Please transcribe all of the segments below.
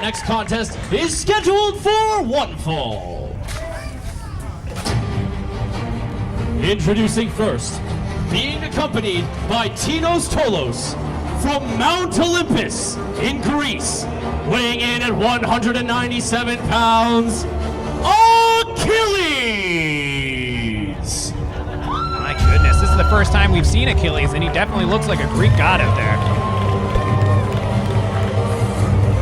next contest is scheduled for one fall. Introducing first, being accompanied by Tolos from Mount Olympus in Greece, weighing in at 197 pounds, Achilles! My goodness, this is the first time we've seen Achilles, and he definitely looks like a Greek god out there.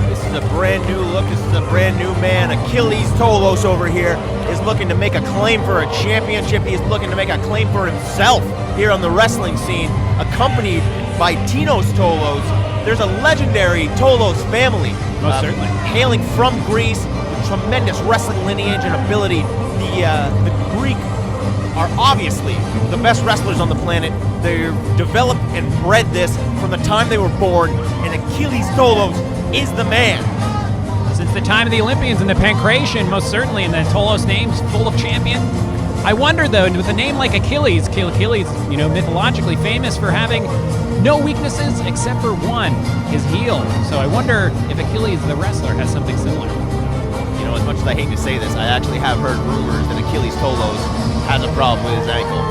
This is a brand new look, this is a brand new man. Achilles Tolos over here is looking to make a claim for a championship. He is looking to make a claim for himself here on the wrestling scene, accompanied by Tolos. There's a legendary Tolos family. Most certainly. Hailing from Greece, with tremendous wrestling lineage and ability. The Greek are obviously the best wrestlers on the planet. They've developed and bred this from the time they were born, and Achilles Tolos is the man. Since the time of the Olympians and the Pancration, most certainly, and the Tolos name's full of champion. I wonder, though, with a name like Achilles, mythologically famous for having no weaknesses except for one, his heel. So I wonder if Achilles, the wrestler, has something similar. You know, as much as I hate to say this, I actually have heard rumors that Achilles Tolos has a problem with his ankle.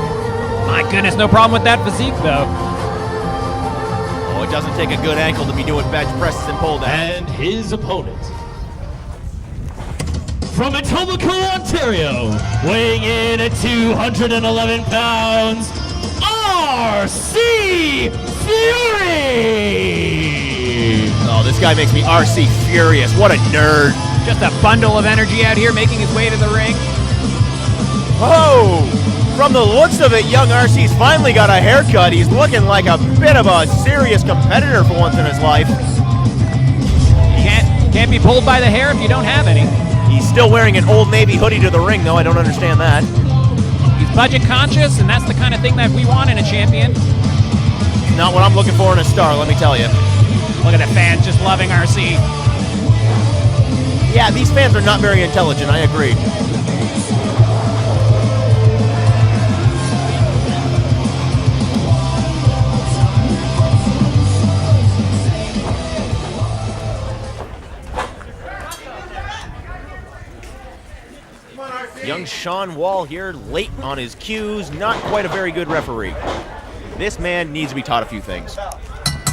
My goodness, no problem with that physique, though. Oh, it doesn't take a good ankle to be doing bench presses and pull downs. And his opponent, from Etobicoke, Ontario, weighing in at 211 pounds, Arcee Fury! Oh, this guy makes me Arcee furious. What a nerd. Just a bundle of energy out here making his way to the ring. Oh! From the looks of it, young Arcee's finally got a haircut. He's looking like a bit of a serious competitor for once in his life. Can't be pulled by the hair if you don't have any. He's still wearing an Old Navy hoodie to the ring, though. I don't understand that. He's budget conscious, and that's the kind of thing that we want in a champion. Not what I'm looking for in a star, let me tell you. Look at the fans just loving Arcee. Yeah, these fans are not very intelligent, I agree. Young Sean Wall here, late on his cues, not quite a very good referee. This man needs to be taught a few things.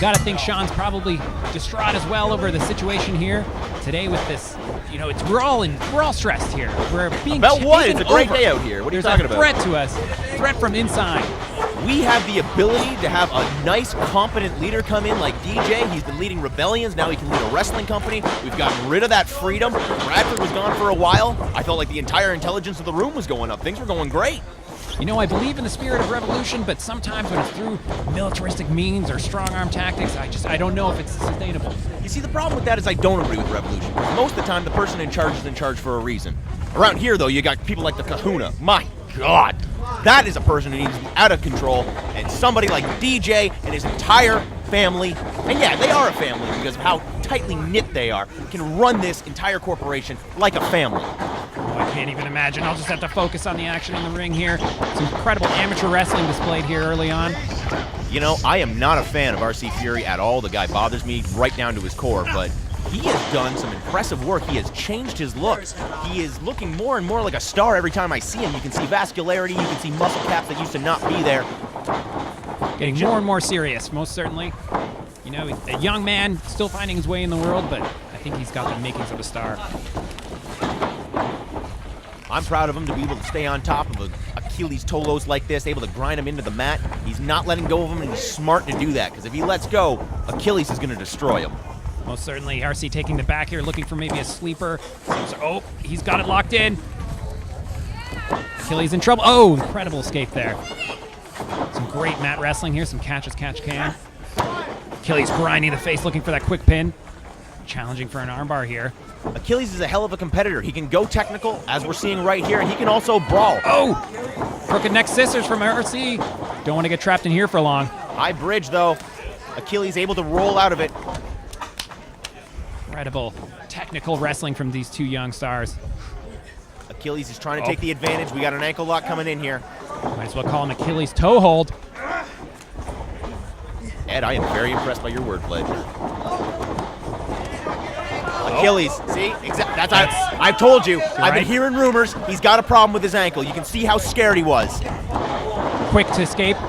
Gotta think Sean's probably distraught as well over the situation here today with this. You know, we're all stressed here. We're being about what? taken It's a great over. day out here. What are you There's talking a about? threat to us. Threat from inside. We have the ability to have a nice, competent leader come in like DJ. He's been leading rebellions. Now he can lead a wrestling company. We've gotten rid of that freedom. Bradford was gone for a while. I felt like the entire intelligence of the room was going up. Things were going great. You know, I believe in the spirit of revolution, but sometimes when it's through militaristic means or strong-arm tactics, I don't know if it's sustainable. You see, the problem with that is I don't agree with revolution. Most of the time, the person in charge is in charge for a reason. Around here, though, you got people like the Kahuna. My God, that is a person who needs to be out of control, and somebody like DJ and his entire family, and yeah, they are a family because of how tightly knit they are, can run this entire corporation like a family. Oh, I can't even imagine. I'll just have to focus on the action in the ring here. Some incredible amateur wrestling displayed here early on. You know, I am not a fan of Arcee Fury at all. The guy bothers me right down to his core, but he has done some impressive work. He has changed his look. He is looking more and more like a star every time I see him. You can see vascularity, you can see muscle caps that used to not be there. Getting more and more serious, most certainly. You know, a young man still finding his way in the world, but I think he's got the makings of a star. I'm proud of him to be able to stay on top of Achilles Tolos like this, able to grind him into the mat. He's not letting go of him, and he's smart to do that, because if he lets go, Achilles is going to destroy him. Most certainly, Arcee taking the back here, looking for maybe a sleeper. Oh, he's got it locked in. Achilles in trouble. Oh, incredible escape there. Some great mat wrestling here, some catch as catch can. Achilles grinding the face, looking for that quick pin. Challenging for an armbar here. Achilles is a hell of a competitor. He can go technical, as we're seeing right here, and he can also brawl. Oh! Crooked neck scissors from Arcee. Don't want to get trapped in here for long. High bridge, though. Achilles able to roll out of it. Incredible technical wrestling from these two young stars. Achilles is trying to take the advantage. We got an ankle lock coming in here. Might as well call him Achilles toe hold. Ed, I am very impressed by your wordplay. Achilles. See? I've told you. I've been hearing rumors. He's got a problem with his ankle. You can see how scared he was. Quick to escape. You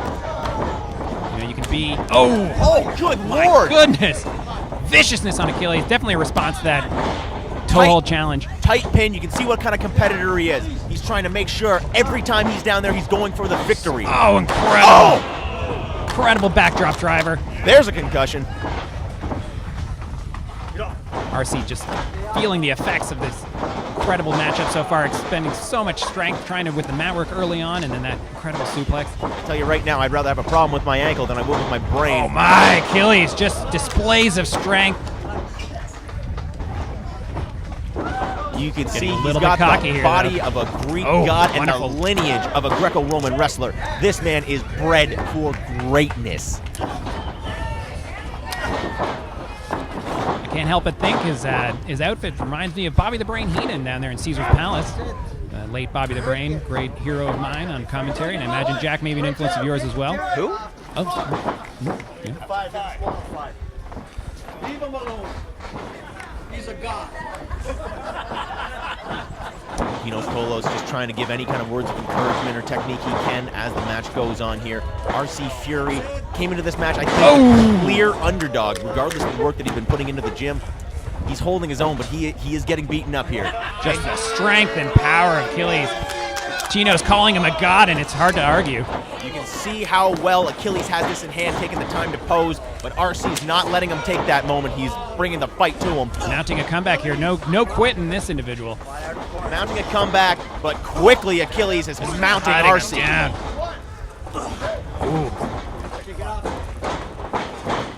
know, you can be... Oh, good Lord. Goodness. Viciousness on Achilles. Definitely a response to that toe hold challenge. Tight pin. You can see what kind of competitor he is. He's trying to make sure every time he's down there, he's going for the victory. Oh, incredible. Oh! Incredible backdrop driver. There's a concussion. Arcee just feeling the effects of this incredible matchup so far, expending so much strength, trying to with the mat work early on, and then that incredible suplex. I'll tell you right now, I'd rather have a problem with my ankle than I would with my brain. Oh my, Achilles, just displays of strength. You can see a he's little got bit cocky the here, body though. of a Greek god and wonderful. the lineage of a greco-roman wrestler. This man is bred for greatness. Can't help but think his outfit reminds me of Bobby the Brain Heenan down there in Caesar's Palace. Late Bobby the Brain, great hero of mine on commentary, and I imagine Jack may be an influence of yours as well. Who? Oh, Yeah. Leave him alone. He's a god. You know, Tolos just trying to give any kind of words of encouragement or technique he can as the match goes on here. Arcee Fury came into this match, I think, a clear underdog, regardless of the work that he's been putting into the gym. He's holding his own, but he is getting beaten up here. just the strength and power of Achilles. Tino's calling him a god, and it's hard to argue. You can see how well Achilles has this in hand, taking the time to pose, but Arcee's not letting him take that moment. He's bringing the fight to him. Mounting a comeback here. No quit in this individual. Mounting a comeback, but quickly Achilles is mounting Arcee.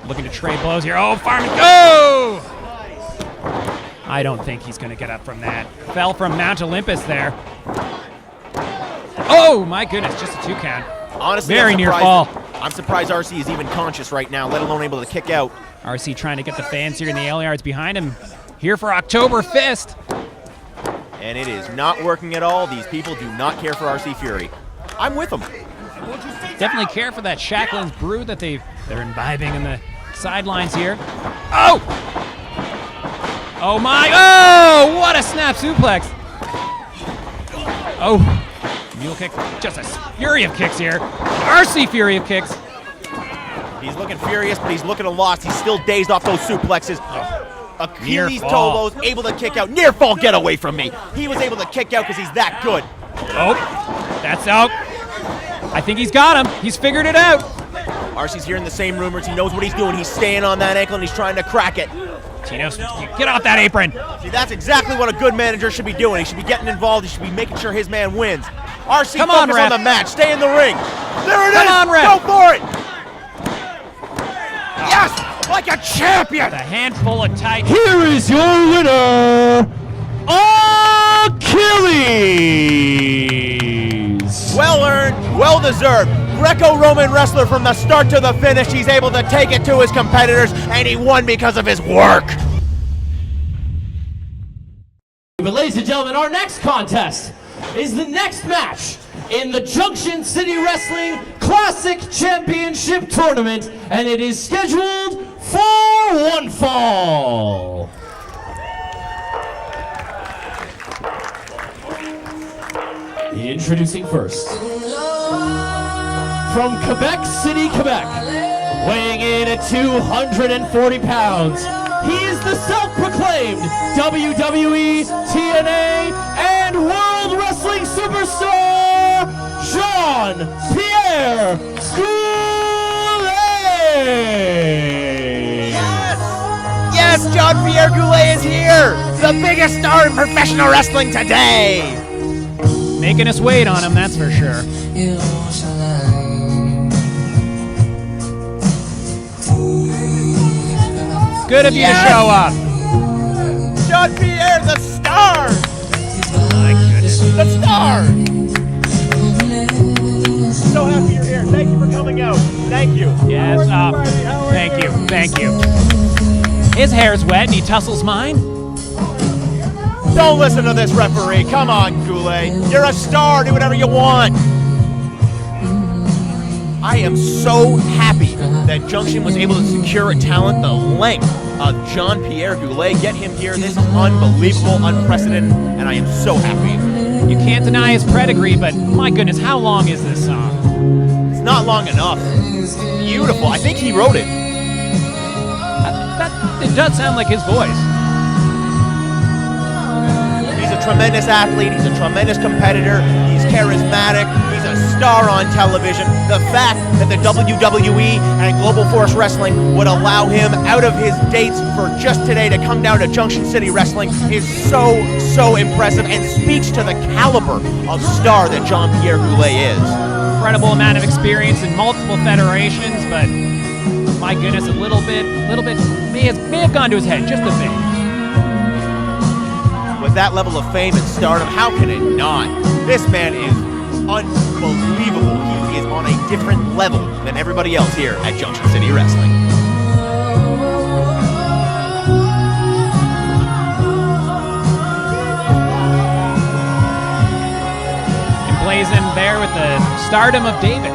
Looking to trade blows here. Oh, Farman, go! I don't think he's going to get up from that. Fell from Mount Olympus there. Oh, my goodness, just a 2 count. Honestly, very near fall. I'm surprised Arcee is even conscious right now, let alone able to kick out. Arcee trying to get the fans here in the L yards behind him. Here for October Fist. And it is not working at all. These people do not care for Arcee Fury. I'm with them. Definitely care for that Shacklin's brew that they're imbibing in the sidelines here. Oh! Oh my, oh, what a snap suplex. Oh, mule kick, just a fury of kicks here. Arcee fury of kicks. He's looking furious, but he's looking lost. He's still dazed off those suplexes. Achilles fall. Tolos able to kick out. Near fall, get away from me. He was able to kick out because he's that good. Oh, that's out. I think he's got him. He's figured it out. Arcee's hearing the same rumors. He knows what he's doing. He's staying on that ankle and he's trying to crack it. Tino, get off that apron. See, that's exactly what a good manager should be doing. He should be getting involved. He should be making sure his man wins. Arcee, Come on, focus ref. on the match. Stay in the ring. There it is. Come on, ref. Go for it. Yes, like a champion. A handful of tight. Here is your winner, Achilles! Well earned, well deserved. Greco-Roman wrestler from the start to the finish. He's able to take it to his competitors, and he won because of his work. But ladies and gentlemen, our next contest is the next match in the Junction City Wrestling Classic Championship Tournament, and it is scheduled for one fall. Introducing first, from Quebec City, Quebec, weighing in at 240 pounds, he is the self-proclaimed WWE, TNA, and World Wrestling Superstar, Jean-Pierre Goulet! Yes, Jean-Pierre Goulet is here, the biggest star in professional wrestling today. Making us wait on him, that's for sure. Good of you to show up. Jean-Pierre, the star. My goodness. The star. So happy you're here. Thank you for coming out. Thank you. Yes, thank you. His hair's wet and he tussles mine. Don't listen to this referee. Come on, Goulet. You're a star. Do whatever you want. I am so happy that Junction was able to secure a talent the length Jean-Pierre Goulet. Get him here. This is unbelievable, unprecedented, and I am so happy. You can't deny his pedigree, but my goodness, how long is this song? It's not long enough. It's beautiful. I think he wrote it. It does sound like his voice. He's a tremendous athlete. He's a tremendous competitor. He's charismatic. He's a star on television. The fact that the WWE and Global Force Wrestling would allow him out of his dates for just today to come down to Junction City Wrestling is so, so impressive and speaks to the caliber of star that Jean-Pierre Goulet is. Incredible amount of experience in multiple federations, but my goodness, a little bit may have gone to his head just a bit. With that level of fame and stardom, how can it not? This man is unbelievable. He is on a different level than everybody else here at Junction City Wrestling. Emblazoned there with the stardom of David.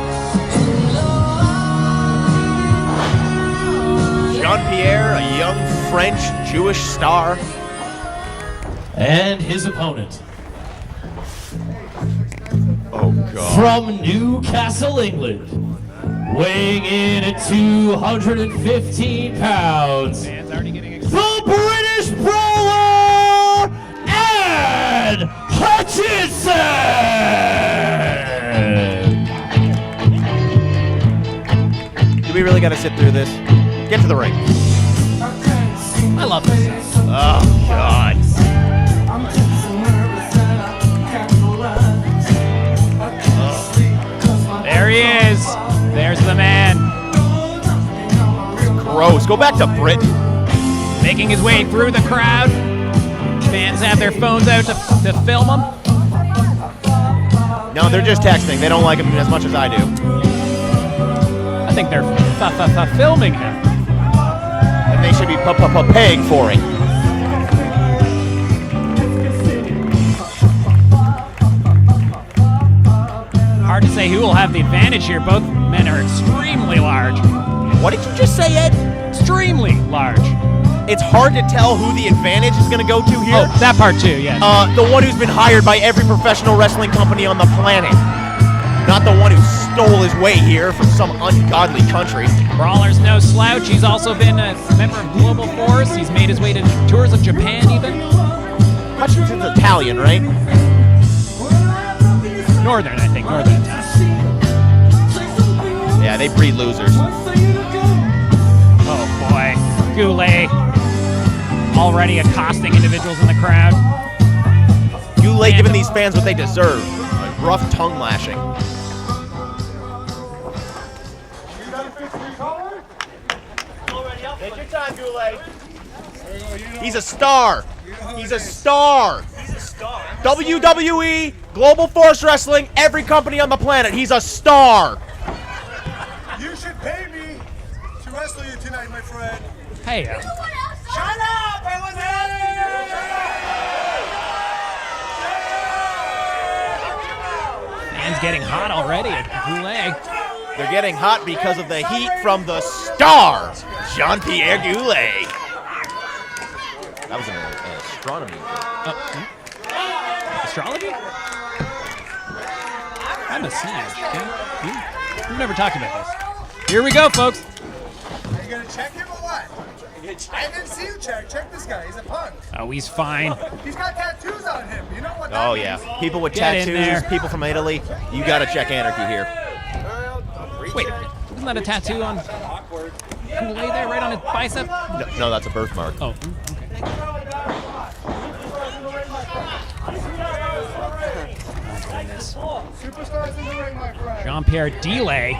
Jean-Pierre, a young French Jewish star. And his opponent, Oh, God. from Newcastle, England, weighing in at 215 pounds, Man's already getting excited. the British Brawler, and Hutchinson! Do we really got to sit through this? Get to the ring. I love this song. Oh, God. There he is. There's the man. Gross. Go back to Britain. Making his way through the crowd. Fans have their phones out to film him. No, they're just texting. They don't like him as much as I do. I think they're filming him. And they should be paying for it. Hard to say who will have the advantage here. Both men are extremely large. What did you just say, Ed? Extremely large. It's hard to tell who the advantage is going to go to here. Oh, that part too, yes. The one who's been hired by every professional wrestling company on the planet. Not the one who stole his way here from some ungodly country. Brawler's no slouch. He's also been a member of Global Force. He's made his way to tours of Japan even. Hutchinson's Italian, right? Northern, I think. Northern Italian. Yeah, they breed losers. Oh boy. Goulet already accosting individuals in the crowd. Goulet giving these fans what they deserve. A rough tongue lashing. Take your time, Goulet. He's a star. He's a star. WWE, Global Force Wrestling, every company on the planet. He's a star. You should pay me to wrestle you tonight, my friend. Hey, Shut up! I was fans getting hot already at Goulet. They're getting hot because of the heat from the star, Jean-Pierre Goulet. That was an astronomy. Astrology? I'm a snatch. Okay? We've never talked about this. Here we go, folks. Are you gonna check him or what? I didn't see you check. Check this guy. He's a punk. Oh, he's fine. He's got tattoos on him. You know what that Oh, means? yeah. People with Get in tattoos, there. people from Italy. You got to check Anarchy here. Wait, isn't that a tattoo on Goulet there, right on his bicep? No, that's a birthmark. Oh, okay. Superstars in the ring, my friend. Jean-Pierre Goulet.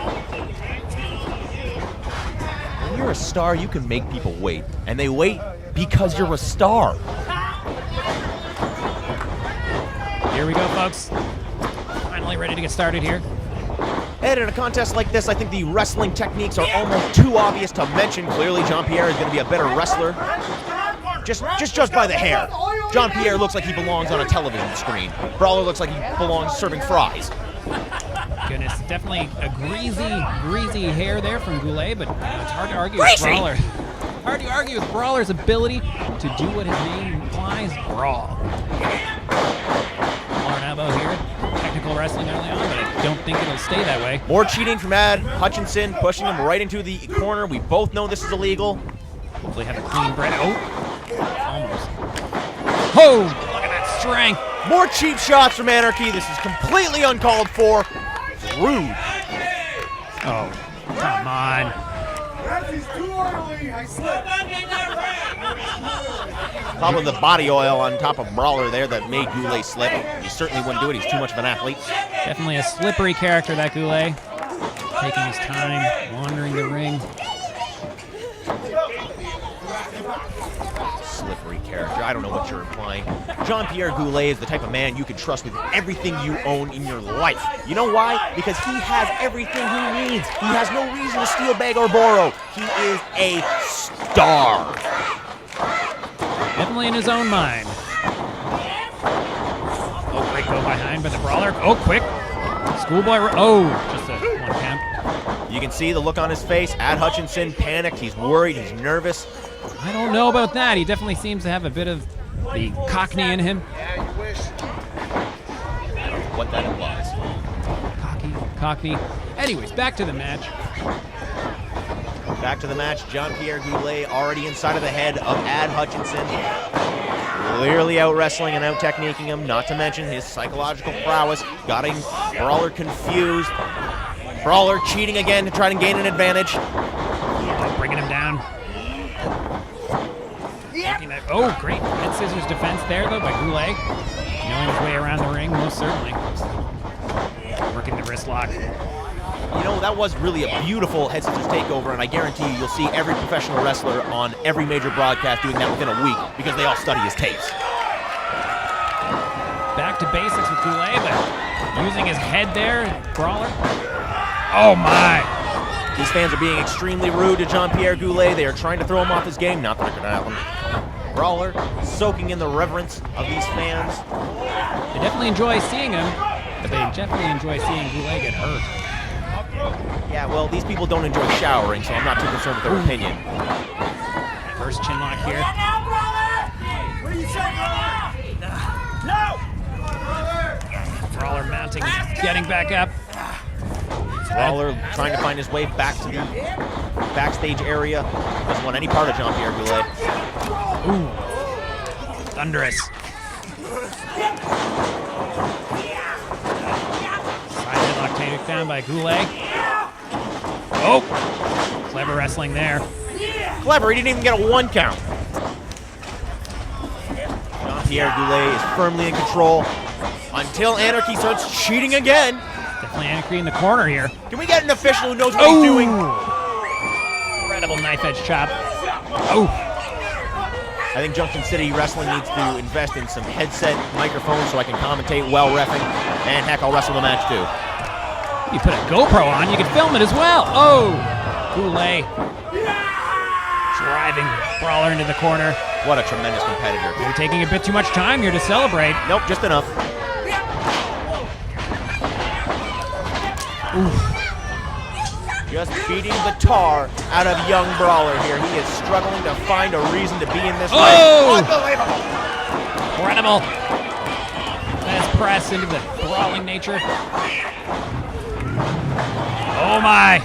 When you're a star, you can make people wait. And they wait because you're a star. Here we go, folks. Finally ready to get started here. And in a contest like this, I think the wrestling techniques are almost too obvious to mention. Clearly, Jean-Pierre is going to be a better wrestler. Just judge by the hair. Jean-Pierre looks like he belongs on a television screen. Brawler looks like he belongs serving fries. Goodness, definitely a greasy hair there from Goulet, but it's hard to argue with Greasy? Brawler. Hard to argue with Brawler's ability to do what his name implies, brawl. Collar and elbow here. Technical wrestling early on, but I don't think it'll stay that way. More cheating from Hutchinson, pushing him right into the corner. We both know this is illegal. Hopefully have a clean break. Oh, almost. Oh, look at that strength. More cheap shots from Anarchy. This is completely uncalled for. Rude. Oh, come on. He's too oily. I slipped. Probably the body oil on top of Brawler there that made Goulet slip. He certainly wouldn't do it. He's too much of an athlete. Definitely a slippery character, that Goulet. Taking his time, wandering the ring. Slippery character. I don't know what you're implying. Jean-Pierre Goulet is the type of man you can trust with everything you own in your life. You know why? Because he has everything he needs. He has no reason to steal, beg, or borrow. He is a star. Definitely in his own mind. Oh, great go behind by the Brawler. Oh, quick. Schoolboy. Oh, just a one count. You can see the look on his face. Hutchinson panicked. He's worried. He's nervous. I don't know about that. He definitely seems to have a bit of the Cockney in him. I don't know what that implies. Cockney. Anyways, back to the match. Back to the match. Jean-Pierre Goulet already inside of the head of Hutchinson. Clearly out wrestling and out techniquing him, not to mention his psychological prowess. Got Brawler confused. Brawler cheating again to try to gain an advantage. Bringing him down. Oh, great head scissors defense there, though, by Goulet. Knowing his way around the ring, most certainly. Working the wrist lock. You know, that was really a beautiful head scissors takeover, and I guarantee you'll see every professional wrestler on every major broadcast doing that within a week because they all study his tapes. Back to basics with Goulet, but using his head there, Brawler. Oh, my. These fans are being extremely rude to Jean-Pierre Goulet. They are trying to throw him off his game. Not that it could happen. Brawler soaking in the reverence of these fans. They definitely enjoy seeing him, but they definitely enjoy seeing Goulet get hurt. Yeah, well, these people don't enjoy showering, so I'm not too concerned with their opinion. First chin lock here. What do you say, brother? No! Brawler mounting, getting back up. Brawler trying to find his way back to the backstage area. Doesn't want any part of Jean-Pierre Goulet. Ooh, thunderous. Side headlock taken down by Goulet. Oh, clever wrestling there. Clever, he didn't even get a one count. Jean-Pierre Goulet is firmly in control until Anarchy starts cheating again. Definitely Anarchy in the corner here. Can we get an official who knows what he's doing? Incredible knife edge chop. Oh. I think Junction City Wrestling needs to invest in some headset microphones so I can commentate while reffing. And heck, I'll wrestle the match too. You put a GoPro on, you can film it as well. Oh, Goulet driving Brawler into the corner. What a tremendous competitor. You're taking a bit too much time here to celebrate. Nope, just enough. Oof. Just beating the tar out of young Brawler here. He is struggling to find a reason to be in this Oh! ring. Unbelievable! Incredible. Nice press into the brawling nature. Oh my.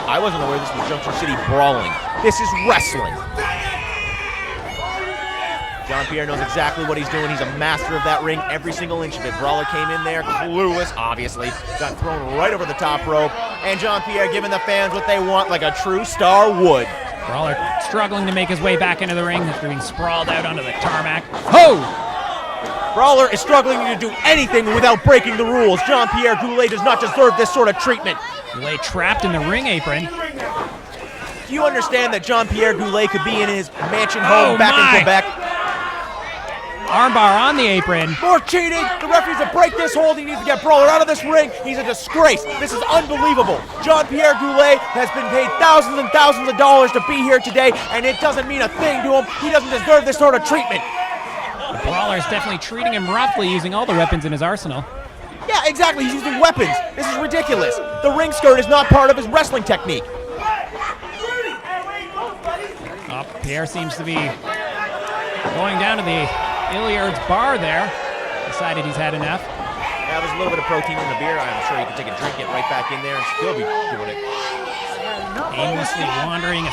I wasn't aware this was Junction City Brawling. This is wrestling. Jean-Pierre knows exactly what he's doing. He's a master of that ring, every single inch of it. Brawler came in there, clueless, obviously. Got thrown right over the top rope. And Jean-Pierre giving the fans what they want like a true star would. Brawler struggling to make his way back into the ring after being sprawled out onto the tarmac. Oh! Brawler is struggling to do anything without breaking the rules. Jean-Pierre Goulet does not deserve this sort of treatment. Goulet trapped in the ring apron. Do you understand that Jean-Pierre Goulet could be in his mansion home back in Quebec? Armbar on the apron. More cheating. The referee needs to break this hold. He needs to get Brawler out of this ring. He's a disgrace. This is unbelievable. Jean-Pierre Goulet has been paid thousands and thousands of dollars to be here today, and it doesn't mean a thing to him. He doesn't deserve this sort of treatment. The Brawler is definitely treating him roughly, using all the weapons in his arsenal. Yeah, exactly. He's using weapons. This is ridiculous. The ring skirt is not part of his wrestling technique. Oh, Pierre seems to be going down to the Illiard's bar there. Decided he's had enough. Yeah, there's a little bit of protein in the beer. I'm sure you can take a drink, get right back in there, and still be doing it. Aimlessly wandering,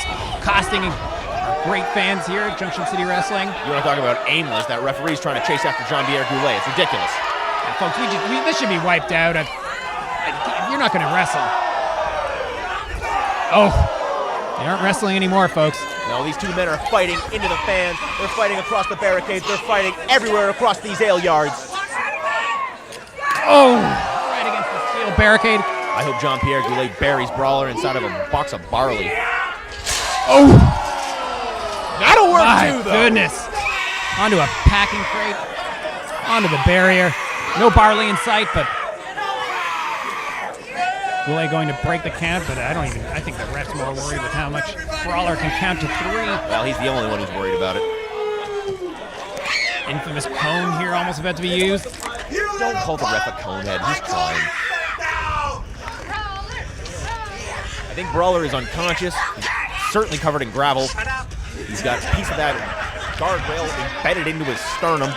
costing our great fans here at Junction City Wrestling. You want to talk about aimless? That referee's trying to chase after Jean-Pierre Goulet. It's ridiculous. Yeah, folks, this should be wiped out. You're not going to wrestle. Oh, they aren't wrestling anymore, folks. No, these two men are fighting into the fans. They're fighting across the barricades. They're fighting everywhere across these ale yards. Oh, right against the steel barricade. I hope Jean-Pierre Goulet buries Brawler inside of a box of barley. Oh! That'll work My too, though. Goodness. Onto a packing crate. Onto the barrier. No barley in sight, but Goulet going to break the count, but I think the ref's more worried with how much Brawler can count to 3. Well, he's the only one who's worried about it. Infamous cone here almost about to be used. Don't call the ref a conehead. He's trying. I think Brawler is unconscious. He's certainly covered in gravel. He's got a piece of that guardrail embedded into his sternum.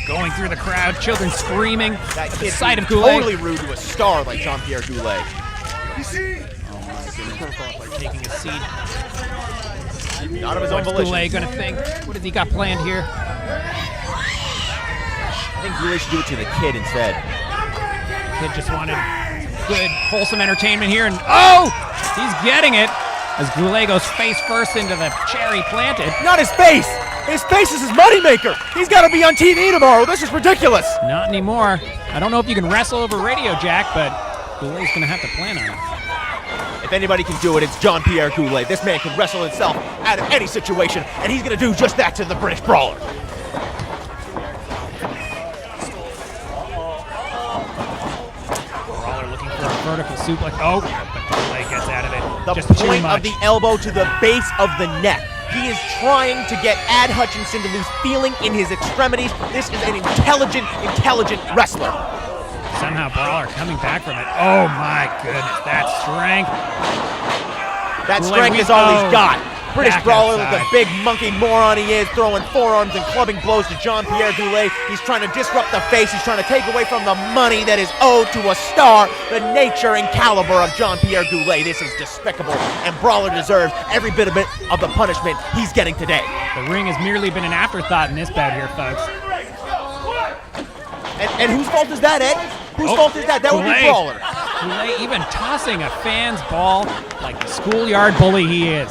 Going through the crowd, children screaming. That The kid sight of is Goulet. totally rude to a star like Jean-Pierre Goulet. Taking a seat. Not of his own What's volition. Goulet gonna think? What has he got planned here? I think Goulet should do it to the kid instead. Kid just wanted good, wholesome entertainment here, and oh! He's getting it as Goulet goes face first into the cherry planted. Not his face! His face is his moneymaker! He's got to be on TV tomorrow! This is ridiculous! Not anymore. I don't know if you can wrestle over Radio Jack, but Goulet's gonna have to plan on it. If anybody can do it, it's Jean-Pierre Goulet. This man can wrestle himself out of any situation, and he's going to do just that to the British Brawler. Brawler looking for a vertical suplex. Oh, but Goulet gets out of it. The Just too point much. of the elbow to the base of the neck. He is trying to get Hutchinson to lose feeling in his extremities. This is an intelligent wrestler. Somehow Brawler coming back from it. Oh my goodness, that strength. That Goulet strength is all he's got. British Back Brawler, outside. the big monkey moron he is, throwing forearms and clubbing blows to Jean-Pierre Goulet. He's trying to disrupt the face. He's trying to take away from the money that is owed to a star. The nature and caliber of Jean-Pierre Goulet. This is despicable, and Brawler deserves every bit of the punishment he's getting today. The ring has merely been an afterthought in this bout here, folks. And whose fault is that, Ed? Whose fault is that? That would be Goulet. Brawler. Goulet even tossing a fan's ball like the schoolyard bully he is.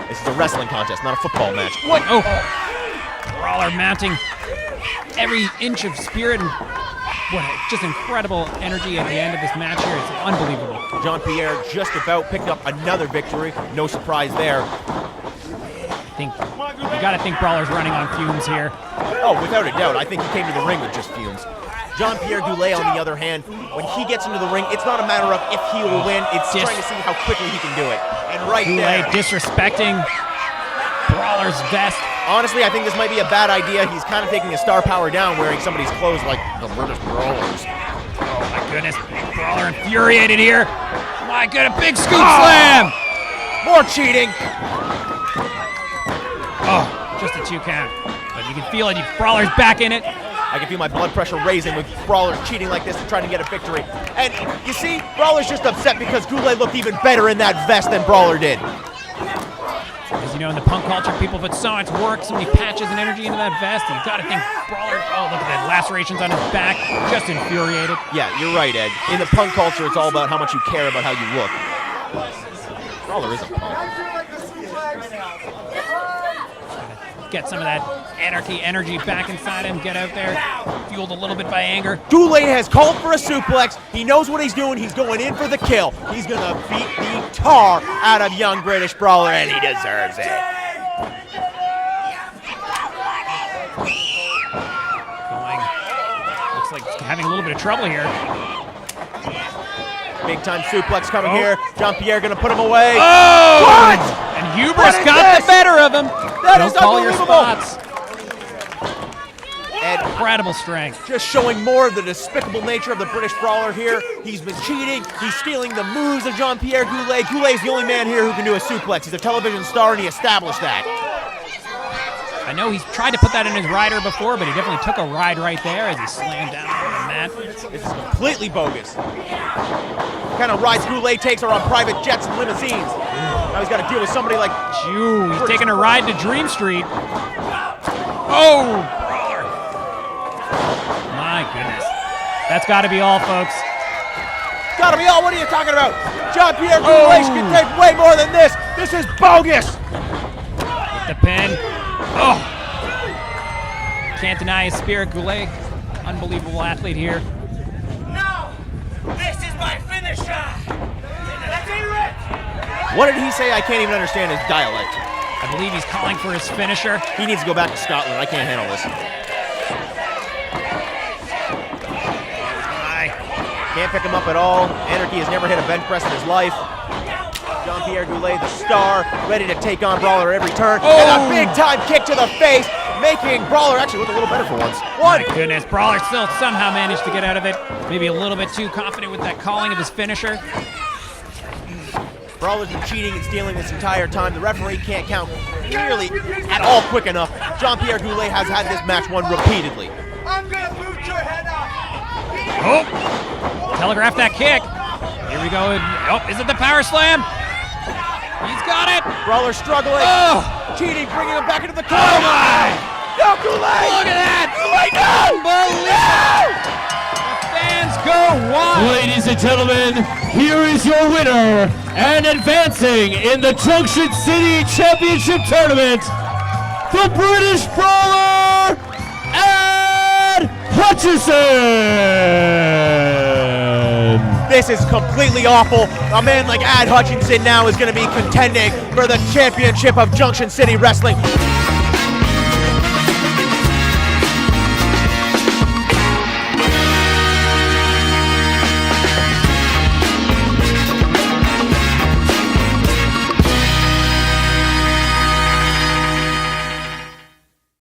This is a wrestling contest, not a football match. What? Oh! Brawler mounting every inch of spirit and what just incredible energy at the end of this match here. It's unbelievable. Jean-Pierre just about picked up another victory. No surprise there. You gotta think Brawler's running on fumes here. Oh, without a doubt. I think he came to the ring with just fumes. Jean-Pierre Goulet, on the other hand, when he gets into the ring, it's not a matter of if he will win, it's trying to see how quickly he can do it. And right there, Goulet disrespecting Brawler's vest. honestly, I think this might be a bad idea. He's kind of taking his star power down wearing somebody's clothes like the British Brawlers. Oh my goodness, Brawler infuriated here. My goodness, big scoop slam! More cheating! Oh, just a 2 count. But you can feel it, Brawler's back in it. I can feel my blood pressure raising with Brawler cheating like this and trying to get a victory. And you see, Brawler's just upset because Goulet looked even better in that vest than Brawler did. As you know, in the punk culture, people put so much work, so many patches and energy into that vest. You gotta think Brawler, oh, look at the lacerations on his back, just infuriated. Yeah, you're right, Ed. In the punk culture, it's all about how much you care about how you look. Brawler is a punk. Get some of that Anarchy energy back inside him, get out there, fueled a little bit by anger. Goulet has called for a suplex. He knows what he's doing. He's going in for the kill. He's going to beat the tar out of young British Brawler, and he deserves it. Looks like he's having a little bit of trouble here. Big time suplex coming here. Jean-Pierre going to put him away. Oh! What? And hubris What is got this? the better of him. That Don't is call your unbelievable. spots. And incredible strength. just showing more of the despicable nature of the British Brawler here. He's been cheating. He's stealing the moves of Jean-Pierre Goulet. Goulet's the only man here who can do a suplex. He's a television star, and he established that. I know he's tried to put that in his rider before, but he definitely took a ride right there as he slammed down on the mat. This is completely bogus. The kind of rides Goulet takes are on private jets and limousines. Now he's got to deal with somebody like... Phew, he's taking a ride to Dream Street. Oh, Brawler. My goodness. That's got to be all, folks. Gotta be all. What are you talking about? Jean-Pierre Goulet can take way more than this. This is bogus. With the pin. Oh! Can't deny his spirit, Goulet. Unbelievable athlete here. No! This is my finisher! Let's hear it! What did he say? I can't even understand his dialect. I believe he's calling for his finisher. He needs to go back to Scotland. I can't handle this. Can't pick him up at all. Anarchy has never hit a bench press in his life. Jean-Pierre Goulet, the star, ready to take on Brawler every turn. And a big-time kick to the face, making Brawler actually look a little better for once. My goodness, Brawler still somehow managed to get out of it. Maybe a little bit too confident with that calling of his finisher. Brawler's been cheating and stealing this entire time. The referee can't count nearly at all quick enough. Jean-Pierre Goulet has had this match won repeatedly. I'm gonna boot your head off. Oh! Telegraph that kick. Here we go. Oh, is it the power slam? He's got it. Brawler struggling. Oh! Cheating, bringing him back into the corner. Oh my! No, Goulet! Look at that! Goulet, no! Unbelievable! The fans go wild. Ladies and gentlemen, here is your winner and advancing in the Junction City Championship Tournament, the British Brawler, Hutchinson! This is completely awful. A man like Hutchinson now is going to be contending for the championship of Junction City Wrestling.